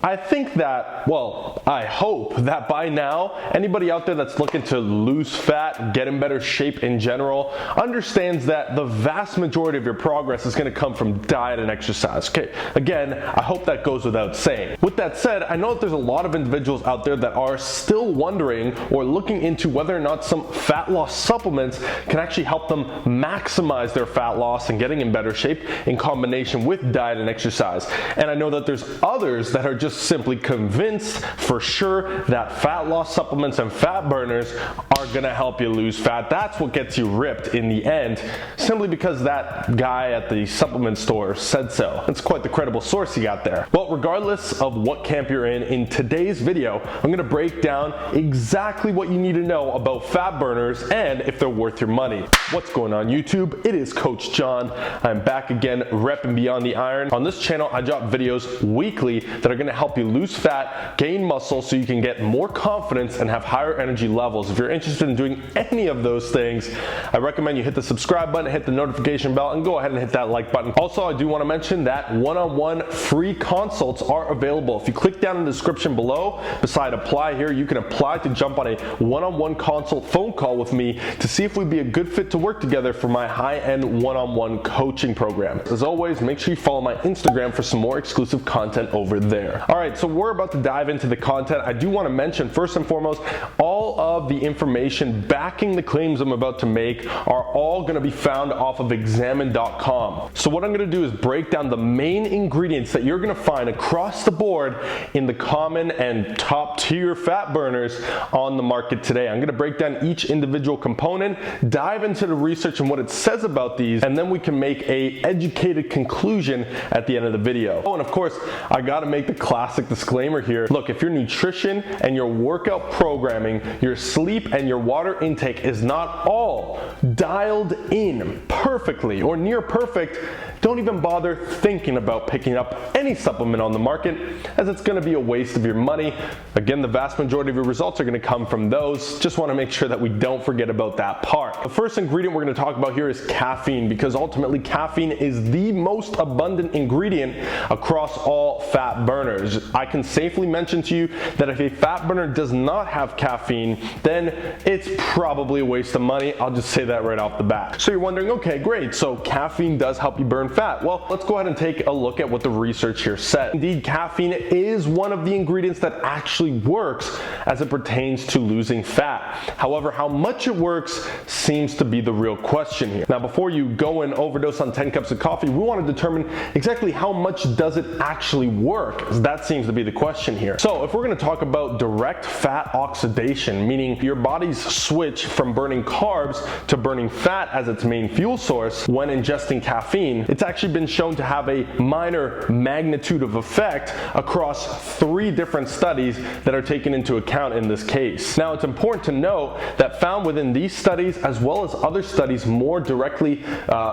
I think that, well, I hope that by now, anybody out there that's looking to lose fat, get in better shape in general, understands that the vast majority of your progress is going to come from diet and exercise. Okay, again, I hope that goes without saying. With that said, I know that there's a lot of individuals out there that are still wondering or looking into whether or not some fat loss supplements can actually help them maximize their fat loss and getting in better shape in combination with diet and exercise. And I know that there's others that are just simply convinced for sure that fat loss supplements and fat burners are gonna help you lose fat. That's what gets you ripped in the end, simply because that guy at the supplement store said so. It's quite the credible source you got there. Well, regardless of what camp you're in today's video, I'm gonna break down exactly what you need to know about fat burners and if they're worth your money. What's going on YouTube? It is Coach John. I'm back again, repping Beyond the Iron. On this channel, I drop videos weekly that are gonna help you lose fat, gain muscle so you can get more confidence and have higher energy levels. If you're interested in doing any of those things, I recommend you hit the subscribe button, hit the notification bell, and go ahead and hit that like button. Also, I do want to mention that one-on-one free consults are available. If you click down in the description below, beside apply here, you can apply to jump on a one-on-one consult phone call with me to see if we'd be a good fit to work together for my high-end one-on-one coaching program. As always, make sure you follow my Instagram for some more exclusive content over there. All right, so we're about to dive into the content. I do want to mention, first and foremost, all of the information backing the claims I'm about to make are all going to be found off of examine.com. So what I'm going to do is break down the main ingredients that you're going to find across the board in the common and top tier fat burners on the market today. I'm going to break down each individual component, dive into the research and what it says about these, and then we can make a educated conclusion at the end of the video. Oh, and of course, I got to make the classic disclaimer here. Look, if your nutrition and your workout programming, your sleep and your water intake is not all dialed in perfectly or near perfect, don't even bother thinking about picking up any supplement on the market, as it's going to be a waste of your money. Again, the vast majority of your results are going to come from those. Just want to make sure that we don't forget about that part. The first ingredient we're going to talk about here is caffeine, because ultimately caffeine is the most abundant ingredient across all fat burners. I can safely mention to you that if a fat burner does not have caffeine, then it's probably a waste of money. I'll just say that right off the bat. So you're wondering, okay, great, so caffeine does help you burn fat. Well, let's go ahead and take a look at what the research here said. Indeed, caffeine is one of the ingredients that actually works as it pertains to losing fat. However, how much it works seems to be the real question here. Now, before you go and overdose on 10 cups of coffee, we want to determine exactly how much does it actually work. That seems to be the question here. So if we're going to talk about direct fat oxidation, meaning your body's switch from burning carbs to burning fat as its main fuel source when ingesting caffeine, it's actually been shown to have a minor magnitude of effect across 3 different studies that are taken into account in this case. Now, it's important to note that found within these studies, as well as other studies more directly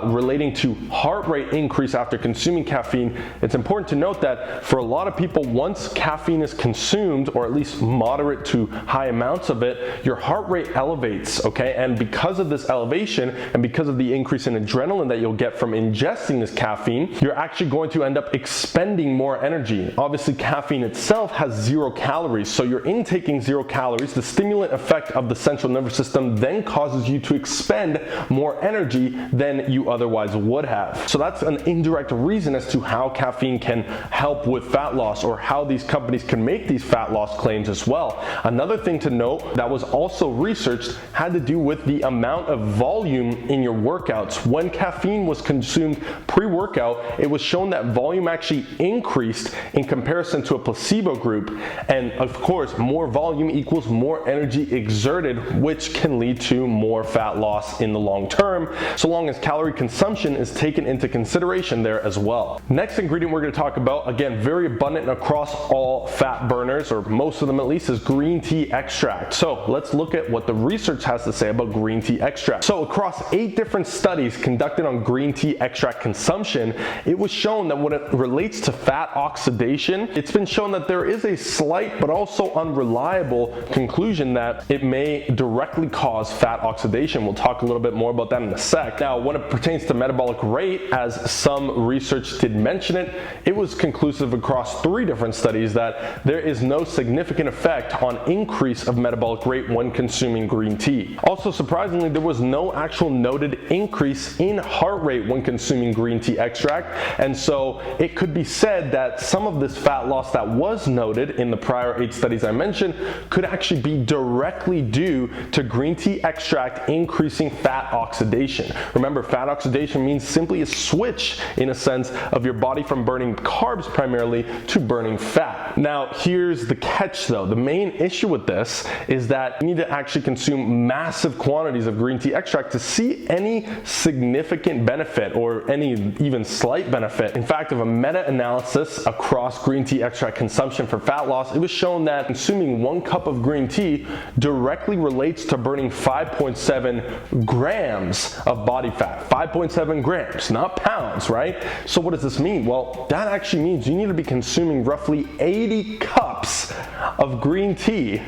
relating to heart rate increase after consuming caffeine, it's important to note that for a lot of people, once caffeine is consumed, or at least moderate to high amounts of it, your heart rate elevates, okay? And because of this elevation and because of the increase in adrenaline that you'll get from ingesting this caffeine, you're actually going to end up expending more energy. Obviously, caffeine itself has 0 calories, so you're intaking 0 calories. The stimulant effect of the central nervous system then causes you to expend more energy than you otherwise would have. So that's an indirect reason as to how caffeine can help with fat loss, or how these companies can make these fat loss claims as well. Another thing to note that was also researched had to do with the amount of volume in your workouts. When caffeine was consumed pre-workout, it was shown that volume actually increased in comparison to a placebo group. And of course, more volume equals more energy exerted, which can lead to more fat loss in the long term, so long as calorie consumption is taken into consideration there as well. Next ingredient we're going to talk about, again, very abundant across all fat burners, or most of them at least, is green tea extract. So let's look at what the research has to say about green tea extract. So across 8 different studies conducted on green tea extract consumption, it was shown that when it relates to fat oxidation, it's been shown that there is a slight but also unreliable conclusion that it may directly cause fat oxidation. We'll talk a little bit more about that in a sec. Now, when it pertains to metabolic rate, as some research did mention it, it was conclusive across 3 3 different studies that there is no significant effect on increase of metabolic rate when consuming green tea. Also, surprisingly, there was no actual noted increase in heart rate when consuming green tea extract, and so it could be said that some of this fat loss that was noted in the prior 8 studies I mentioned could actually be directly due to green tea extract increasing fat oxidation. Remember, fat oxidation means simply a switch in a sense of your body from burning carbs primarily to burning fat. Now, here's the catch though. The main issue with this is that you need to actually consume massive quantities of green tea extract to see any significant benefit or any even slight benefit. In fact, of a meta-analysis across green tea extract consumption for fat loss, it was shown that consuming 1 cup of green tea directly relates to burning 5.7 grams of body fat. 5.7 grams, not pounds, right? So what does this mean? Well, that actually means you need to be consuming roughly 80 cups of green tea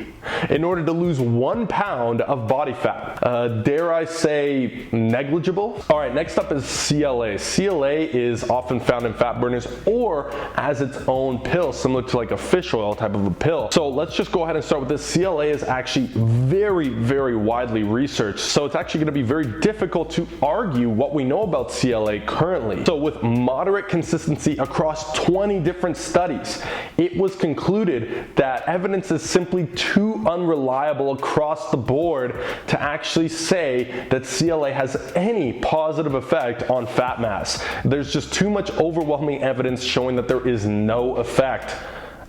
in order to lose 1 pound of body fat. Dare I say negligible? All right, next up is CLA. CLA is often found in fat burners or as its own pill, similar to like a fish oil type of a pill. So let's just go ahead and start with this. CLA is actually very widely researched, so it's actually going to be very difficult to argue what we know about CLA currently. So with moderate consistency across 20 different studies, it was concluded that evidence is simply too unreliable across the board to actually say that CLA has any positive effect on fat mass. There's just too much overwhelming evidence showing that there is no effect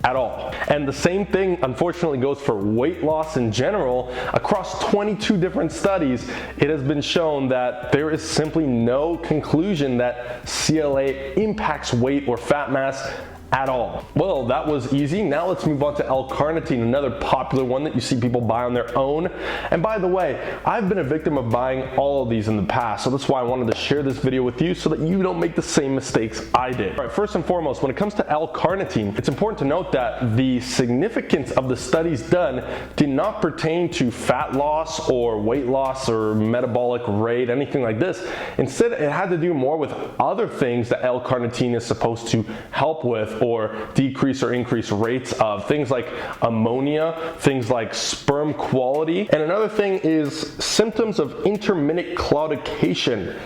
at all. And the same thing unfortunately goes for weight loss in general. Across 22 different studies, it has been shown that there is simply no conclusion that CLA impacts weight or fat mass at all. Well, that was easy. Now let's move on to L-carnitine, another popular one that you see people buy on their own. And by the way, I've been a victim of buying all of these in the past, so that's why I wanted to share this video with you so that you don't make the same mistakes I did. All right, first and foremost, when it comes to L-carnitine, it's important to note that the significance of the studies done did not pertain to fat loss or weight loss or metabolic rate, anything like this. Instead, it had to do more with other things that L-carnitine is supposed to help with or decrease or increase rates of, things like ammonia, things like sperm quality, and another thing is symptoms of intermittent claudication,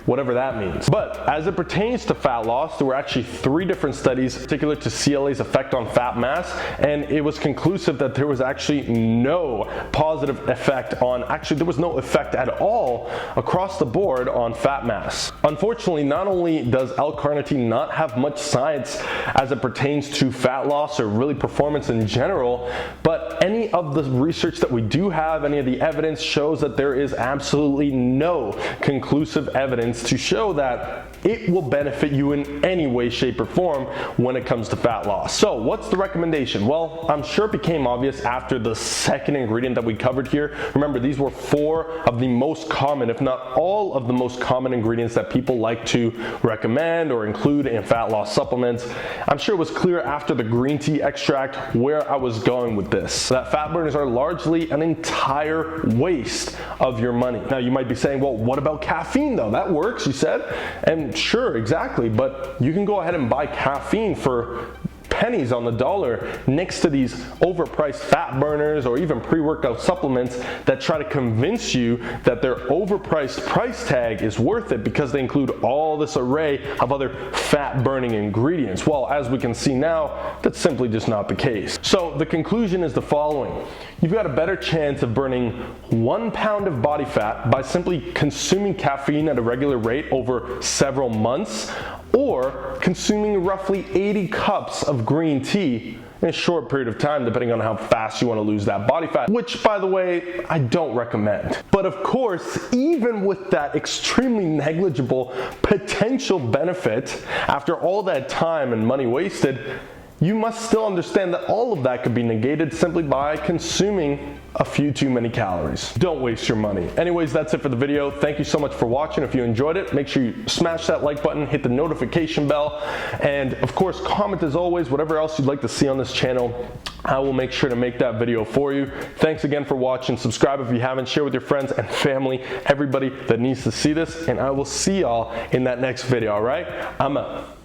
whatever that means. But as it pertains to fat loss, there were actually 3 different studies particular to CLA's effect on fat mass, and it was conclusive that there was actually no positive effect on, actually there was no effect at all across the board on fat mass. Unfortunately, not only does L-carnitine not have much science as it pertains to fat loss or really performance in general, but any of the research that we do have, any of the evidence shows that there is absolutely no conclusive evidence to show that it will benefit you in any way, shape, or form when it comes to fat loss. So what's the recommendation? Well, I'm sure it became obvious after the second ingredient that we covered here. Remember, these were 4 of the most common, if not all of the most common ingredients that people like to recommend or include in fat loss supplements. I'm sure it was clear after the green tea extract where I was going with this, that fat burners are largely an entire waste of your money. Now you might be saying, well, what about caffeine though? That works, you said. And sure, exactly, but you can go ahead and buy caffeine for pennies on the dollar next to these overpriced fat burners or even pre-workout supplements that try to convince you that their overpriced price tag is worth it because they include all this array of other fat burning ingredients. Well, as we can see now, that's simply just not the case. So the conclusion is the following. You've got a better chance of burning 1 pound of body fat by simply consuming caffeine at a regular rate over several months, or consuming roughly 80 cups of green tea in a short period of time, depending on how fast you want to lose that body fat, which, by the way, I don't recommend. But of course, even with that extremely negligible potential benefit, after all that time and money wasted, you must still understand that all of that could be negated simply by consuming a few too many calories. Don't waste your money. Anyways, that's it for the video. Thank you so much for watching. If you enjoyed it, make sure you smash that like button, hit the notification bell, and of course, comment as always, whatever else you'd like to see on this channel. I will make sure to make that video for you. Thanks again for watching. Subscribe if you haven't. Share with your friends and family, everybody that needs to see this, and I will see y'all in that next video, all right? I'm out.